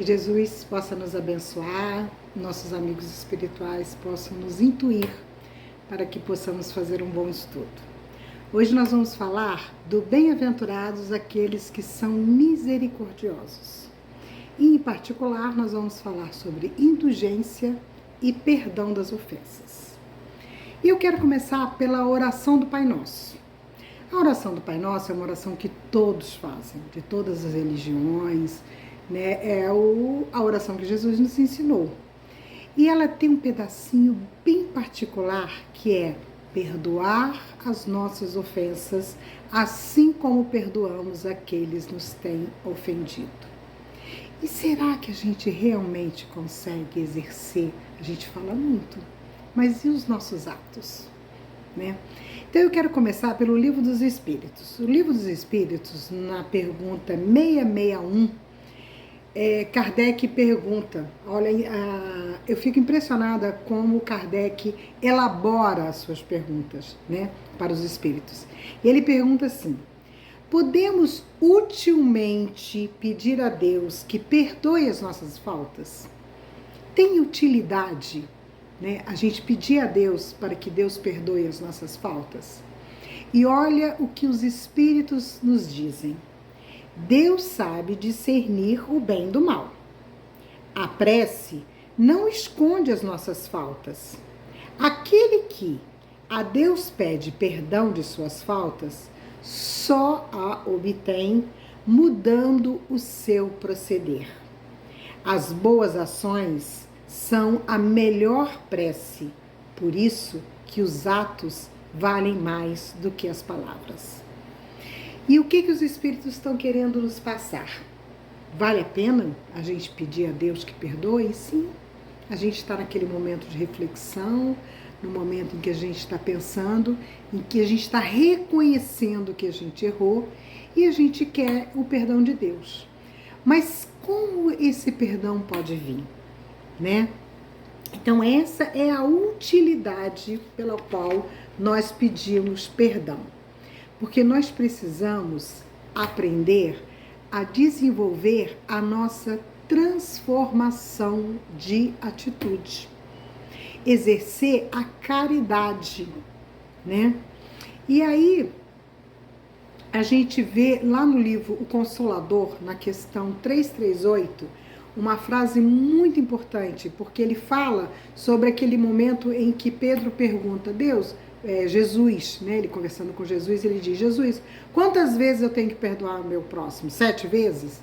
Que Jesus possa nos abençoar, nossos amigos espirituais possam nos intuir para que possamos fazer um bom estudo. Hoje nós vamos falar do bem-aventurados aqueles que são misericordiosos. E, em particular, nós vamos falar sobre indulgência e perdão das ofensas. E eu quero começar pela oração do Pai Nosso. A oração do Pai Nosso é uma oração que todos fazem, de todas as religiões, né? É a oração que Jesus nos ensinou. E ela tem um pedacinho bem particular que é perdoar as nossas ofensas, assim como perdoamos aqueles que nos têm ofendido. E será que a gente realmente consegue exercer? A gente fala muito, mas e os nossos atos, né? Então eu quero começar pelo Livro dos Espíritos. O Livro dos Espíritos, na pergunta 661, Kardec pergunta, olha, eu fico impressionada como Kardec elabora as suas perguntas, né, para os espíritos. E ele pergunta assim: podemos utilmente pedir a Deus que perdoe as nossas faltas? Tem utilidade, né, a gente pedir a Deus para que Deus perdoe as nossas faltas? E olha o que os espíritos nos dizem. Deus sabe discernir o bem do mal. A prece não esconde as nossas faltas. Aquele que a Deus pede perdão de suas faltas, só a obtém mudando o seu proceder. As boas ações são a melhor prece, por isso que os atos valem mais do que as palavras. E o que os espíritos estão querendo nos passar? Vale a pena a gente pedir a Deus que perdoe? Sim. A gente está naquele momento de reflexão, no momento em que a gente está pensando, em que a gente está reconhecendo que a gente errou e a gente quer o perdão de Deus. Mas como esse perdão pode vir, né? Então essa é a utilidade pela qual nós pedimos perdão. Porque nós precisamos aprender a desenvolver a nossa transformação de atitude. Exercer a caridade, né? E aí, a gente vê lá no livro O Consolador, na questão 338, uma frase muito importante, porque ele fala sobre aquele momento em que Pedro pergunta: Deus, Jesus, né, ele conversando com Jesus, ele diz: Jesus, quantas vezes eu tenho que perdoar o meu próximo? 7 vezes?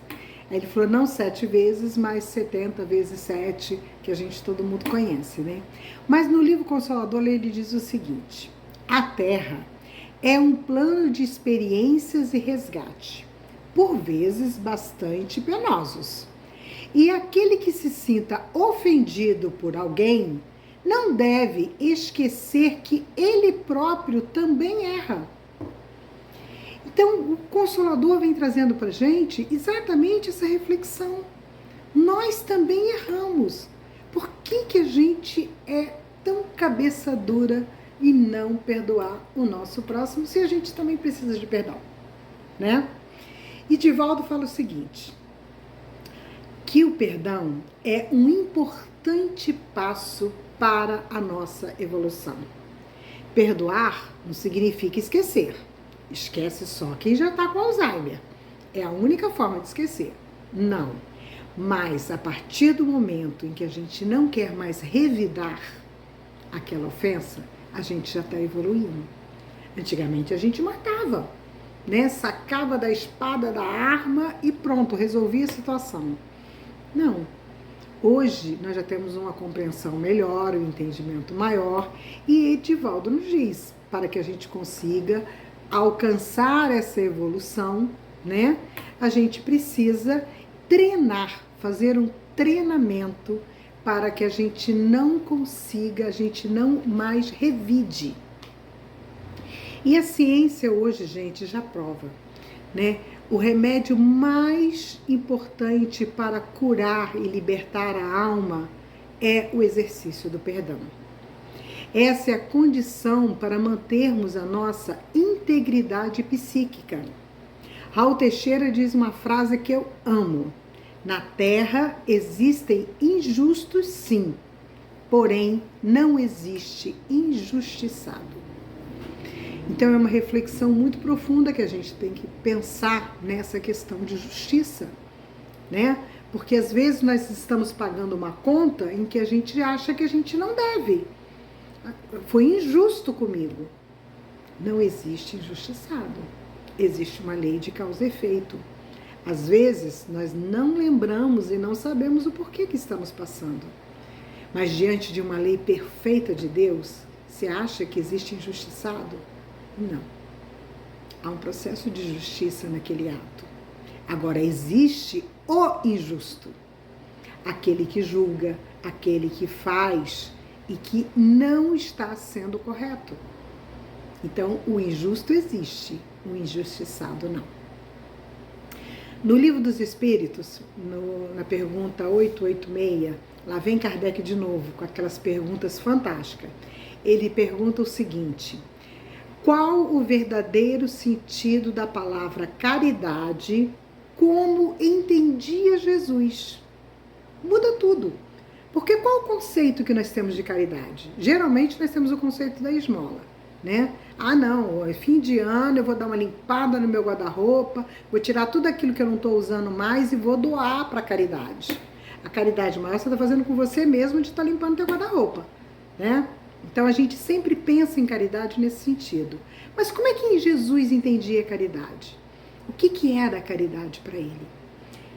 Aí ele falou: não 7 vezes, mas 70 vezes 7, que a gente, todo mundo conhece, né? Mas no livro Consolador ele diz o seguinte: a Terra é um plano de experiências e resgate, por vezes bastante penosos. E aquele que se sinta ofendido por alguém não deve esquecer que ele próprio também erra. Então, o Consolador vem trazendo para a gente exatamente essa reflexão. Nós também erramos. Por que a gente é tão cabeça dura e não perdoar o nosso próximo, se a gente também precisa de perdão, né? E Divaldo fala o seguinte, que o perdão é um importante passo para a nossa evolução. Perdoar não significa esquecer. Esquece só quem já está com Alzheimer. É a única forma de esquecer. Não. Mas a partir do momento em que a gente não quer mais revidar aquela ofensa, a gente já está evoluindo. Antigamente a gente matava, né? Sacava da espada, da arma e pronto, resolvia a situação. Não. Hoje nós já temos uma compreensão melhor, um entendimento maior, e Divaldo nos diz, para que a gente consiga alcançar essa evolução, né? A gente precisa treinar, fazer um treinamento para que a gente não consiga, a gente não mais revide. E a ciência hoje, gente, já prova, né? O remédio mais importante para curar e libertar a alma é o exercício do perdão. Essa é a condição para mantermos a nossa integridade psíquica. Raul Teixeira diz uma frase que eu amo: Na terra existem injustos, sim, porém não existe injustiçado. Então é uma reflexão muito profunda que a gente tem que pensar nessa questão de justiça, né? Porque às vezes nós estamos pagando uma conta em que a gente acha que a gente não deve. Foi injusto comigo. Não existe injustiçado. Existe uma lei de causa e efeito. Às vezes nós não lembramos e não sabemos o porquê que estamos passando. Mas diante de uma lei perfeita de Deus, você acha que existe injustiçado? Não. Há um processo de justiça naquele ato. Agora, existe o injusto. Aquele que julga, aquele que faz e que não está sendo correto. Então, o injusto existe, o injustiçado não. No Livro dos Espíritos, na pergunta 886, lá vem Kardec de novo, com aquelas perguntas fantásticas. Ele pergunta o seguinte: qual o verdadeiro sentido da palavra caridade como entendia Jesus? Muda tudo. Porque qual o conceito que nós temos de caridade? Geralmente nós temos o conceito da esmola, né? Ah, não, é fim de ano, eu vou dar uma limpada no meu guarda-roupa, vou tirar tudo aquilo que eu não estou usando mais e vou doar para a caridade. A caridade maior você está fazendo com você mesmo de estar limpando teu guarda-roupa, né? Então a gente sempre pensa em caridade nesse sentido. Mas como é que Jesus entendia a caridade? O que era a caridade para ele?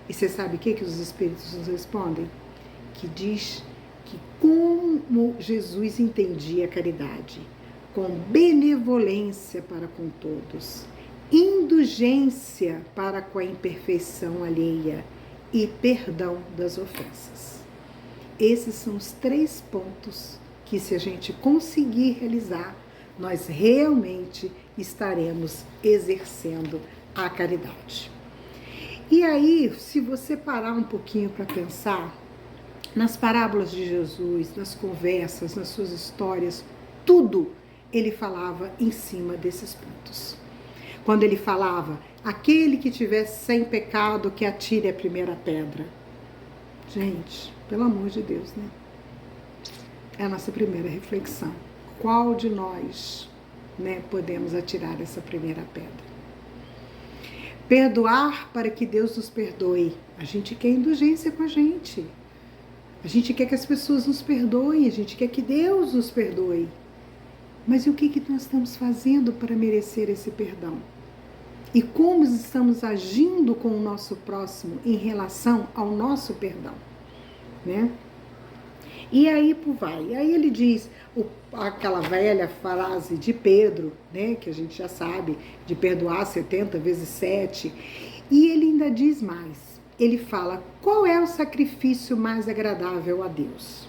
E você sabe o que os Espíritos nos respondem? Que diz que como Jesus entendia a caridade, com benevolência para com todos, indulgência para com a imperfeição alheia e perdão das ofensas. Esses são os 3 pontos que, se a gente conseguir realizar, nós realmente estaremos exercendo a caridade. E aí, se você parar um pouquinho para pensar nas parábolas de Jesus, nas conversas, nas suas histórias, tudo ele falava em cima desses pontos. Quando ele falava, aquele que tivesse sem pecado, que atire a primeira pedra. Gente, pelo amor de Deus, né? É a nossa primeira reflexão. Qual de nós, né, podemos atirar essa primeira pedra? Perdoar para que Deus nos perdoe. A gente quer indulgência com a gente. A gente quer que as pessoas nos perdoem, a gente quer que Deus nos perdoe. Mas e o que nós estamos fazendo para merecer esse perdão? E como estamos agindo com o nosso próximo em relação ao nosso perdão, né? E aí vai. Aí ele diz aquela velha frase de Pedro, né, que a gente já sabe, de perdoar 70 vezes 7. E ele ainda diz mais. Ele fala, qual é o sacrifício mais agradável a Deus?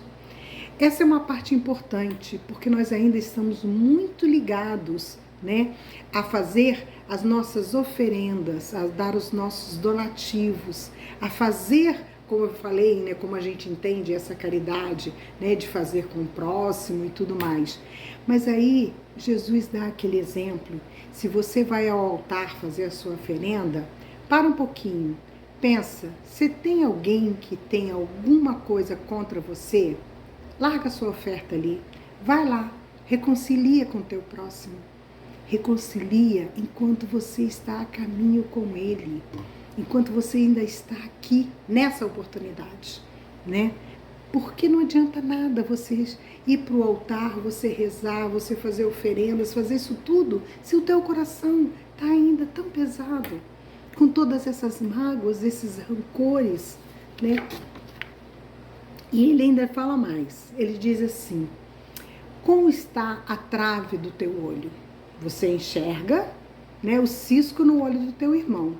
Essa é uma parte importante, porque nós ainda estamos muito ligados, né, a fazer as nossas oferendas, a dar os nossos donativos, a fazer, como eu falei, né, como a gente entende essa caridade, né, de fazer com o próximo e tudo mais. Mas aí Jesus dá aquele exemplo, se você vai ao altar fazer a sua oferenda, para um pouquinho, pensa, se tem alguém que tem alguma coisa contra você, larga a sua oferta ali, vai lá, reconcilia com o teu próximo. Reconcilia enquanto você está a caminho com ele, enquanto você ainda está aqui nessa oportunidade, né? Porque não adianta nada você ir para o altar, você rezar, você fazer oferendas, fazer isso tudo, se o teu coração está ainda tão pesado, com todas essas mágoas, esses rancores, né? E ele ainda fala mais, ele diz assim, como está a trave do teu olho? Você enxerga, né, o cisco no olho do teu irmão.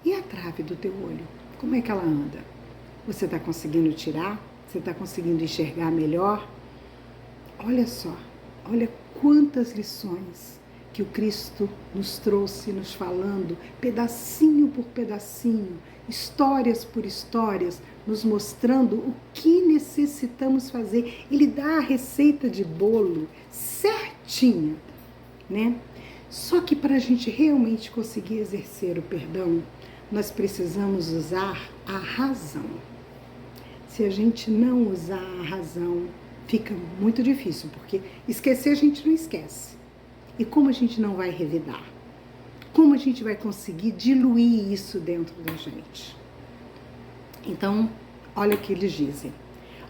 E a trave do teu olho? Como é que ela anda? Você está conseguindo tirar? Você está conseguindo enxergar melhor? Olha só, olha quantas lições que o Cristo nos trouxe, nos falando, pedacinho por pedacinho, histórias por histórias, nos mostrando o que necessitamos fazer. Ele dá a receita de bolo certinha, né? Só que para a gente realmente conseguir exercer o perdão, nós precisamos usar a razão. Se a gente não usar a razão, fica muito difícil, porque esquecer a gente não esquece. E como a gente não vai revidar? Como a gente vai conseguir diluir isso dentro da gente? Então, olha o que eles dizem.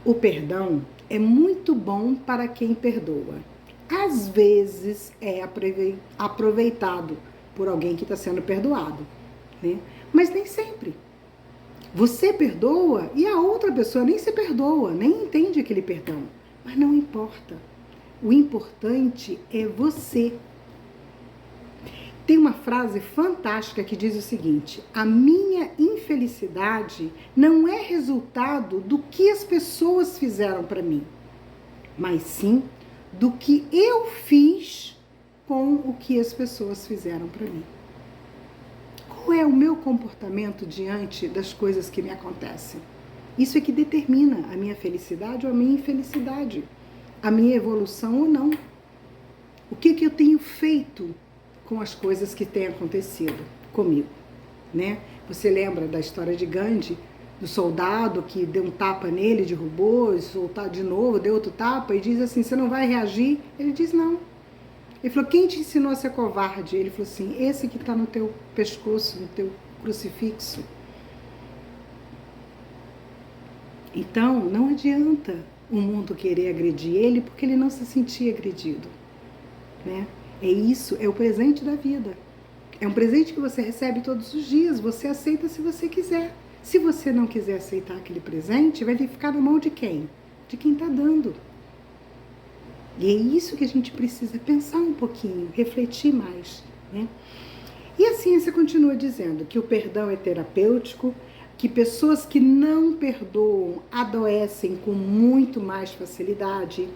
O perdão é muito bom para quem perdoa. Às vezes é aproveitado por alguém que está sendo perdoado, né? Mas nem sempre. Você perdoa e a outra pessoa nem se perdoa, nem entende aquele perdão. Mas não importa. O importante é você. Tem uma frase fantástica que diz o seguinte: a minha infelicidade não é resultado do que as pessoas fizeram para mim, mas sim do que eu fiz com o que as pessoas fizeram para mim. Qual é o meu comportamento diante das coisas que me acontecem? Isso é que determina a minha felicidade ou a minha infelicidade, a minha evolução ou não. O que eu tenho feito com as coisas que têm acontecido comigo, né? Você lembra da história de Gandhi, do soldado que deu um tapa nele, derrubou, e soltar de novo, deu outro tapa e diz assim, você não vai reagir? Ele diz não. Ele falou, quem te ensinou a ser covarde? Ele falou assim, esse que está no teu pescoço, no teu crucifixo. Então, não adianta o mundo querer agredir ele porque ele não se sentia agredido, né? É isso, é o presente da vida. É um presente que você recebe todos os dias, você aceita se você quiser. Se você não quiser aceitar aquele presente, vai ficar na mão de quem? De quem está dando. E é isso que a gente precisa pensar um pouquinho, refletir mais, né? E a ciência continua dizendo que o perdão é terapêutico, que pessoas que não perdoam adoecem com muito mais facilidade.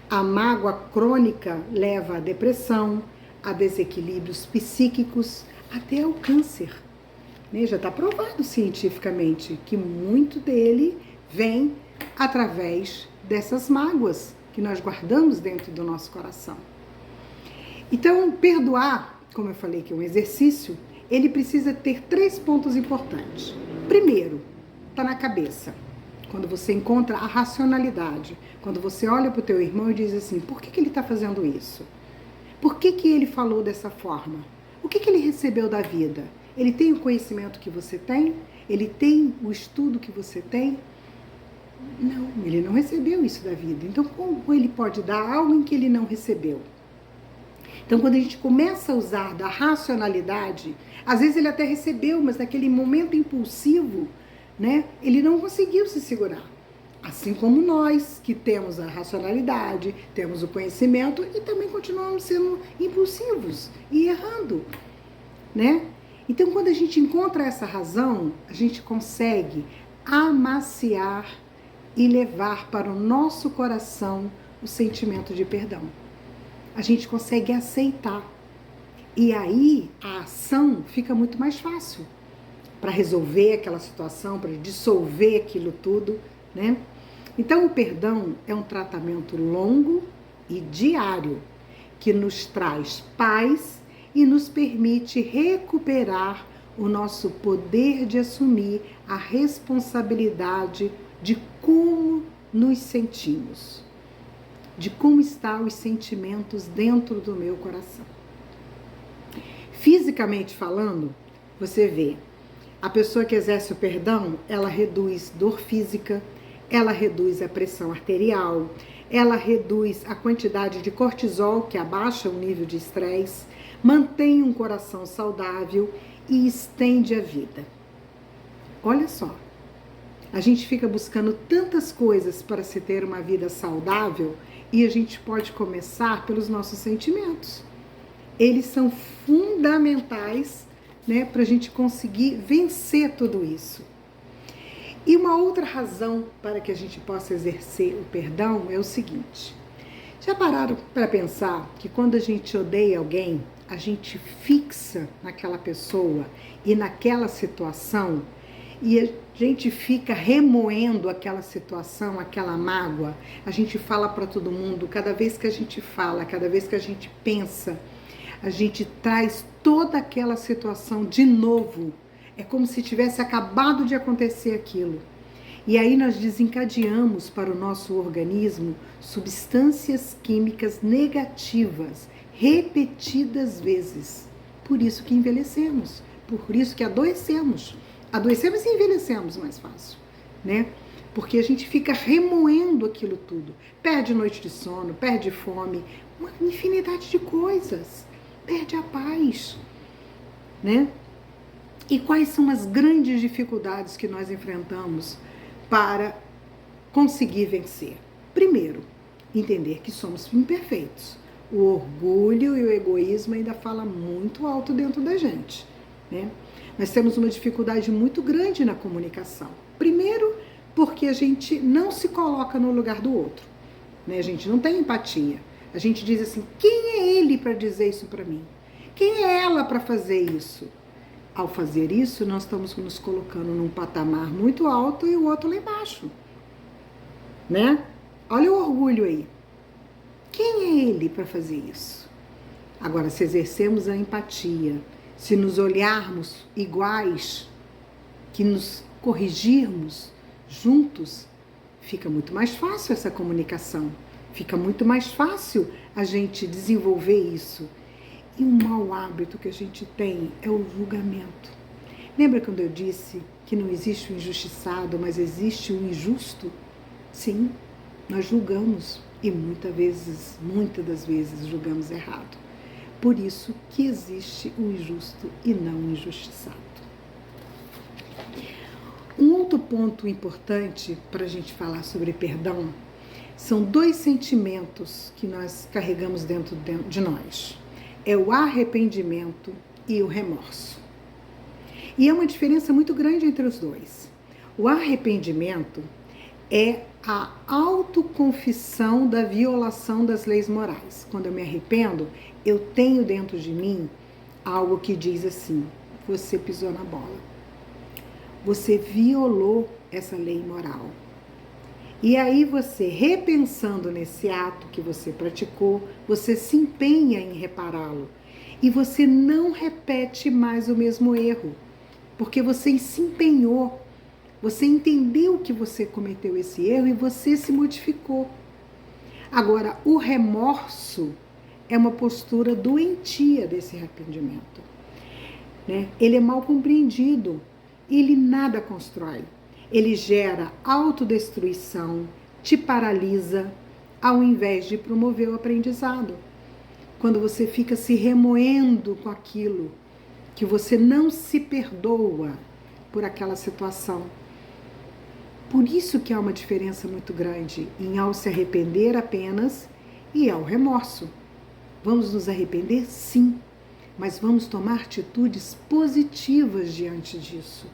A mágoa crônica leva à depressão, a desequilíbrios psíquicos, até ao câncer. Já está provado cientificamente que muito dele vem através dessas mágoas que nós guardamos dentro do nosso coração. Então, perdoar, como eu falei que é um exercício, ele precisa ter 3 pontos importantes. Primeiro, está na cabeça. Quando você encontra a racionalidade, quando você olha para o teu irmão e diz assim, por que ele está fazendo isso? Por que ele falou dessa forma? O que ele recebeu da vida? Ele tem o conhecimento que você tem? Ele tem o estudo que você tem? Não, ele não recebeu isso da vida. Então, como ele pode dar algo em que ele não recebeu? Então, quando a gente começa a usar da racionalidade, às vezes ele até recebeu, mas naquele momento impulsivo, né, ele não conseguiu se segurar. Assim como nós, que temos a racionalidade, temos o conhecimento e também continuamos sendo impulsivos e errando, né? Então, quando a gente encontra essa razão, a gente consegue amaciar e levar para o nosso coração o sentimento de perdão. A gente consegue aceitar. E aí, a ação fica muito mais fácil para resolver aquela situação, para dissolver aquilo tudo, né? Então, o perdão é um tratamento longo e diário que nos traz paz e nos permite recuperar o nosso poder de assumir a responsabilidade de como nos sentimos, de como estão os sentimentos dentro do meu coração. Fisicamente falando, você vê, a pessoa que exerce o perdão, ela reduz dor física, ela reduz a pressão arterial, ela reduz a quantidade de cortisol, que abaixa o nível de estresse, mantém um coração saudável e estende a vida. Olha só, a gente fica buscando tantas coisas para se ter uma vida saudável e a gente pode começar pelos nossos sentimentos. Eles são fundamentais, né, para a gente conseguir vencer tudo isso. E uma outra razão para que a gente possa exercer o perdão é o seguinte. Já pararam para pensar que quando a gente odeia alguém, a gente fixa naquela pessoa e naquela situação e a gente fica remoendo aquela situação, aquela mágoa. A gente fala para todo mundo, cada vez que a gente fala, cada vez que a gente pensa, a gente traz toda aquela situação de novo. É como se tivesse acabado de acontecer aquilo. E aí nós desencadeamos para o nosso organismo substâncias químicas negativas, repetidas vezes. Por isso que envelhecemos, por isso que adoecemos. Adoecemos e envelhecemos mais fácil, né? Porque a gente fica remoendo aquilo tudo. Perde noite de sono, perde fome, uma infinidade de coisas. Perde a paz, né? E quais são as grandes dificuldades que nós enfrentamos para conseguir vencer? Primeiro, entender que somos imperfeitos. O orgulho e o egoísmo ainda falam muito alto dentro da gente, né? Nós temos uma dificuldade muito grande na comunicação. Primeiro, porque a gente não se coloca no lugar do outro, né? A gente não tem empatia. A gente diz assim, quem é ele para dizer isso para mim? Quem é ela para fazer isso? Ao fazer isso, nós estamos nos colocando num patamar muito alto e o outro lá embaixo, né? Olha o orgulho aí. Quem é ele para fazer isso? Agora, se exercemos a empatia, se nos olharmos iguais, que nos corrigirmos juntos, fica muito mais fácil essa comunicação. Fica muito mais fácil a gente desenvolver isso. E um mau hábito que a gente tem é o julgamento. Lembra quando eu disse que não existe o injustiçado, mas existe o injusto? Sim, nós julgamos e muitas das vezes julgamos errado. Por isso que existe o injusto e não o injustiçado. Um outro ponto importante para a gente falar sobre perdão são dois sentimentos que nós carregamos dentro de nós. É o arrependimento e o remorso. E é uma diferença muito grande entre os dois. O arrependimento é a autoconfissão da violação das leis morais. Quando eu me arrependo, eu tenho dentro de mim algo que diz assim, você pisou na bola. Você violou essa lei moral. E aí você, repensando nesse ato que você praticou, você se empenha em repará-lo. E você não repete mais o mesmo erro, porque você se empenhou, você entendeu que você cometeu esse erro e você se modificou. Agora, o remorso é uma postura doentia desse arrependimento, né? Ele é mal compreendido, ele nada constrói. Ele gera autodestruição, te paralisa, ao invés de promover o aprendizado. Quando você fica se remoendo com aquilo, que você não se perdoa por aquela situação. Por isso que há uma diferença muito grande em ao se arrepender apenas e ao remorso. Vamos nos arrepender? Sim, mas vamos tomar atitudes positivas diante disso.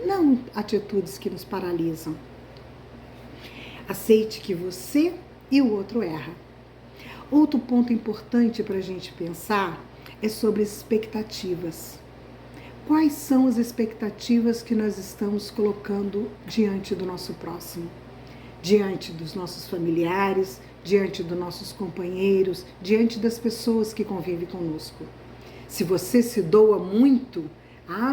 Não atitudes que nos paralisam. Aceite que você e o outro erram. Outro ponto importante para a gente pensar é sobre expectativas. Quais são as expectativas que nós estamos colocando diante do nosso próximo? Diante dos nossos familiares, diante dos nossos companheiros, diante das pessoas que convivem conosco. Se você se doa muito,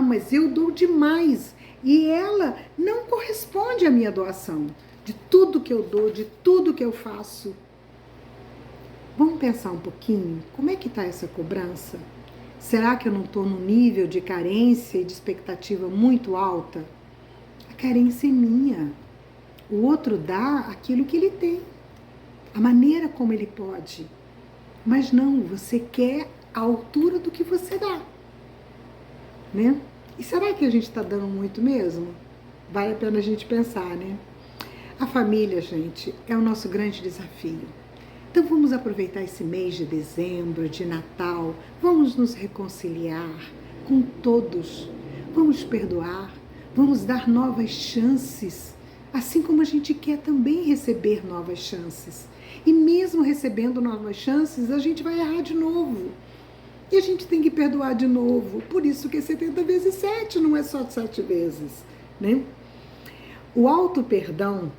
mas eu dou demais. E ela não corresponde à minha doação, de tudo que eu dou, de tudo que eu faço. Vamos pensar um pouquinho, como é que está essa cobrança? Será que eu não estou num nível de carência e de expectativa muito alta? A carência é minha. O outro dá aquilo que ele tem, a maneira como ele pode. Mas não, você quer a altura do que você dá, né? E será que a gente está dando muito mesmo? Vale a pena a gente pensar, né? A família, gente, é o nosso grande desafio. Então vamos aproveitar esse mês de dezembro, de Natal, vamos nos reconciliar com todos, vamos perdoar, vamos dar novas chances, assim como a gente quer também receber novas chances. E mesmo recebendo novas chances, a gente vai errar de novo. E a gente tem que perdoar de novo. Por isso que é 70 vezes 7, não é só 7 vezes, né? O auto-perdão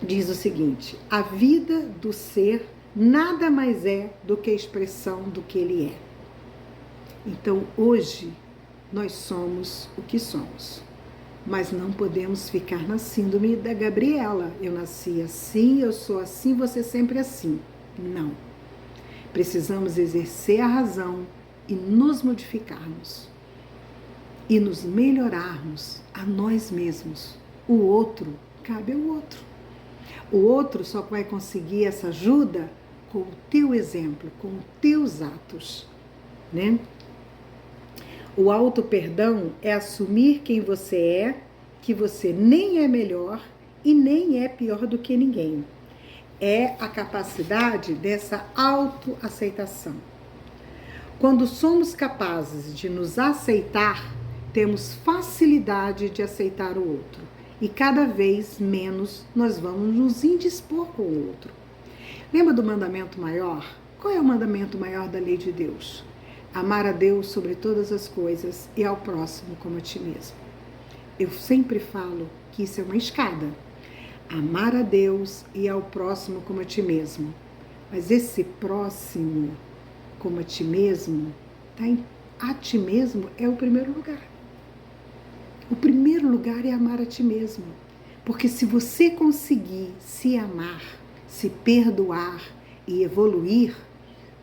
diz o seguinte: a vida do ser nada mais é do que a expressão do que ele é. Então, hoje, nós somos o que somos. Mas não podemos ficar na síndrome da Gabriela. Eu nasci assim, eu sou assim, você sempre assim. Não. Precisamos exercer a razão e nos modificarmos. E nos melhorarmos a nós mesmos. O outro, cabe ao outro. O outro só vai conseguir essa ajuda com o teu exemplo, com os teus atos, né? O auto-perdão é assumir quem você é, que você nem é melhor e nem é pior do que ninguém. É a capacidade dessa autoaceitação. Quando somos capazes de nos aceitar, temos facilidade de aceitar o outro. E cada vez menos nós vamos nos indispor com o outro. Lembra do mandamento maior? Qual é o mandamento maior da lei de Deus? Amar a Deus sobre todas as coisas e ao próximo como a ti mesmo. Eu sempre falo que isso é uma escada. Amar a Deus e ao próximo como a ti mesmo. Mas esse próximo como a ti mesmo, a ti mesmo é o primeiro lugar. O primeiro lugar é amar a ti mesmo. Porque se você conseguir se amar, se perdoar e evoluir,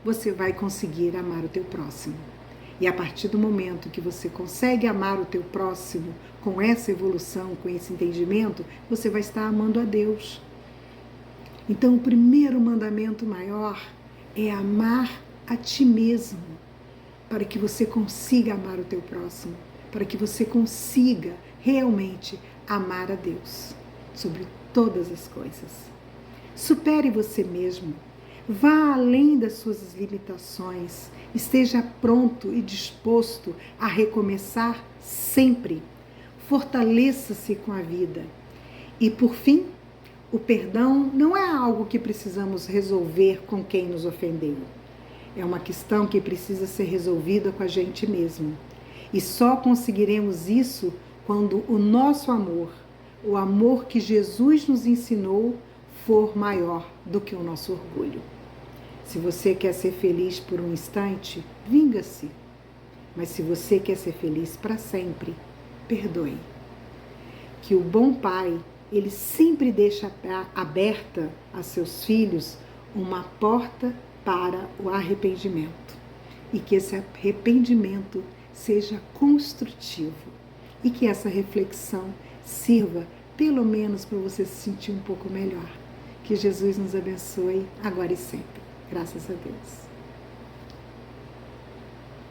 você vai conseguir amar o teu próximo. E a partir do momento que você consegue amar o teu próximo com essa evolução, com esse entendimento, você vai estar amando a Deus. Então, o primeiro mandamento maior é amar a ti mesmo, para que você consiga amar o teu próximo, para que você consiga realmente amar a Deus sobre todas as coisas. Supere você mesmo. Vá além das suas limitações, esteja pronto e disposto a recomeçar sempre. Fortaleça-se com a vida. E por fim, o perdão não é algo que precisamos resolver com quem nos ofendeu. É uma questão que precisa ser resolvida com a gente mesmo. E só conseguiremos isso quando o nosso amor, o amor que Jesus nos ensinou, for maior do que o nosso orgulho. Se você quer ser feliz por um instante, vinga-se. Mas se você quer ser feliz para sempre, perdoe. Que o bom pai, ele sempre deixa aberta a seus filhos uma porta para o arrependimento. E que esse arrependimento seja construtivo. E que essa reflexão sirva pelo menos para você se sentir um pouco melhor. Que Jesus nos abençoe agora e sempre. Graças a Deus.